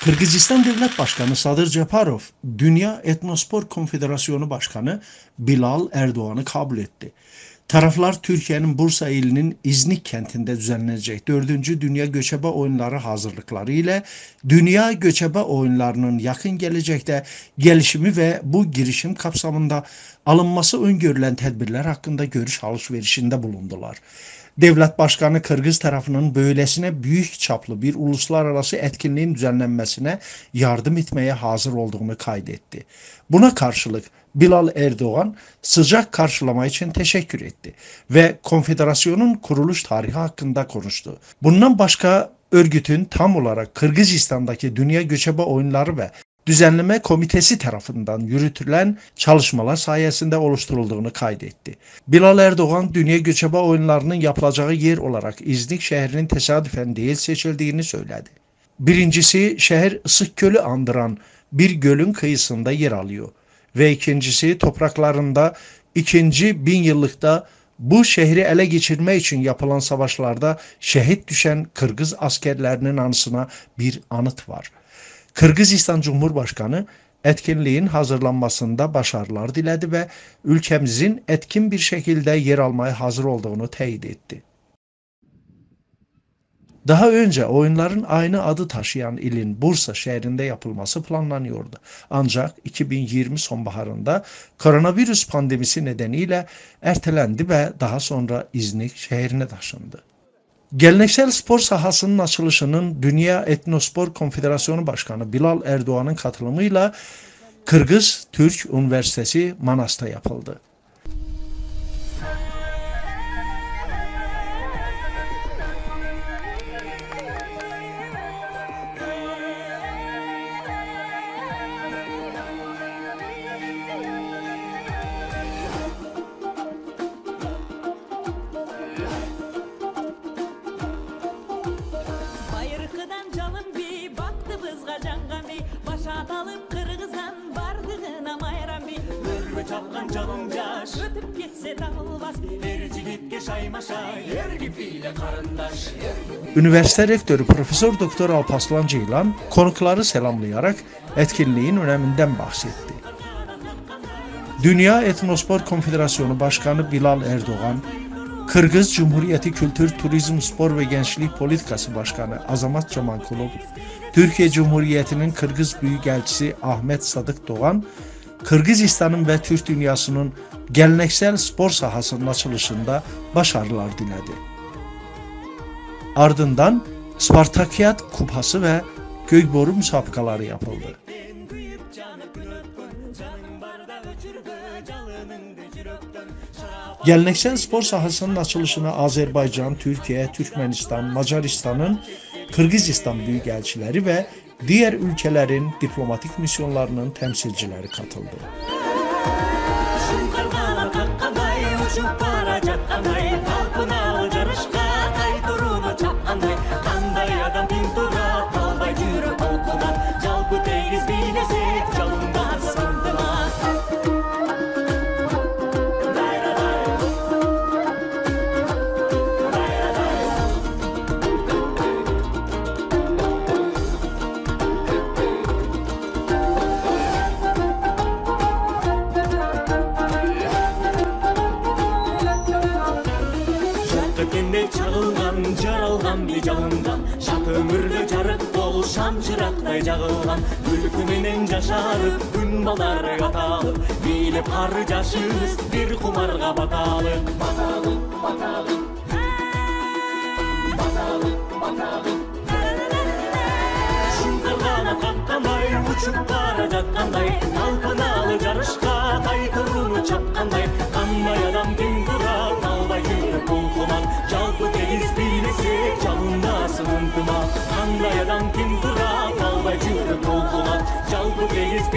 Kırgızistan Devlet Başkanı Sadır Japarov, Dünya Etnospor Konfederasyonu Başkanı Bilal Erdoğan'ı kabul etti. Taraflar Türkiye'nin Bursa ilinin İznik kentinde düzenlenecek 4. Dünya Göçebe Oyunları hazırlıkları ile Dünya Göçebe Oyunlarının yakın gelecekte gelişimi ve bu girişim kapsamında alınması öngörülen tedbirler hakkında görüş alışverişinde bulundular. Devlet Başkanı Kırgız tarafının böylesine büyük çaplı bir uluslararası etkinliğin düzenlenmesine yardım etmeye hazır olduğunu kaydetti. Buna karşılık Bilal Erdoğan sıcak karşılama için teşekkür etti ve konfederasyonun kuruluş tarihi hakkında konuştu. Bundan başka örgütün tam olarak Kırgızistan'daki Dünya Göçebe Oyunları ve Düzenleme Komitesi tarafından yürütülen çalışmalar sayesinde oluşturulduğunu kaydetti. Bilal Erdoğan, Dünya Göçebe Oyunlarının yapılacağı yer olarak İznik şehrinin tesadüfen değil seçildiğini söyledi. Birincisi, şehir Sıkköl'ü andıran bir gölün kıyısında yer alıyor ve ikincisi, topraklarında 2. bin yıllıkta bu şehri ele geçirme için yapılan savaşlarda şehit düşen Kırgız askerlerinin anısına bir anıt var. Kırgızistan Cumhurbaşkanı etkinliğin hazırlanmasında başarılar diledi ve ülkemizin etkin bir şekilde yer almaya hazır olduğunu teyit etti. Daha önce oyunların aynı adı taşıyan ilin Bursa şehrinde yapılması planlanıyordu. Ancak 2020 sonbaharında koronavirüs pandemisi nedeniyle ertelendi ve daha sonra İznik şehrine taşındı. Geleneksel spor sahasının açılışının Dünya Etnospor Konfederasyonu Başkanı Bilal Erdoğan'ın katılımıyla Kırgız Türk Üniversitesi Manas'ta yapıldı. Çapkan canım yaş ötüp gitse dağılmaz ercilikке şaymaşay yer gibiyle karındaş. Üniversite Rektörü Profesör Doktor Alparslan Ceylan konukları selamlayarak etkinliğin öneminden bahsetti. Dünya Etnospor Konfederasyonu Başkanı Bilal Erdoğan, Kırgız Cumhuriyeti Kültür, Turizm, Spor ve Gençlik Politikası Başkanı Azamat Camankulov, Türkiye Cumhuriyeti'nin Kırgız Büyükelçisi Ahmet Sadık Doğan, Kırgızistan'ın ve Türk dünyasının geleneksel spor sahasının açılışında başarılar diledi. Ardından Spartakiyat Kupası ve Gökboru müsabakaları yapıldı. Geleneksel spor sahasının açılışına Azerbaycan, Türkiye, Türkmenistan, Macaristan'ın Kırgızistan büyükelçileri ve diğer ülkelerin diplomatik misyonlarının temsilcileri katıldı. Çağılgan, jaralgan bir canından şat ömürde jarık bol şam çırakтай jagılgan күлкү менен жашарып күн балдары аталып бийлеп кар жашыбыз bir кумарга баталып баталып баталып баталып баталып шуңкаргана каккандай учуп бара жаткандай талпыналы жарышка тайтыруну чапкандай кандай адам ким турат албай жүрөк булкунат жалпы тегиз бийлесек жалындасын ынтымак кандай адам ким турат албай жүрөк булкунат жалпы тегиз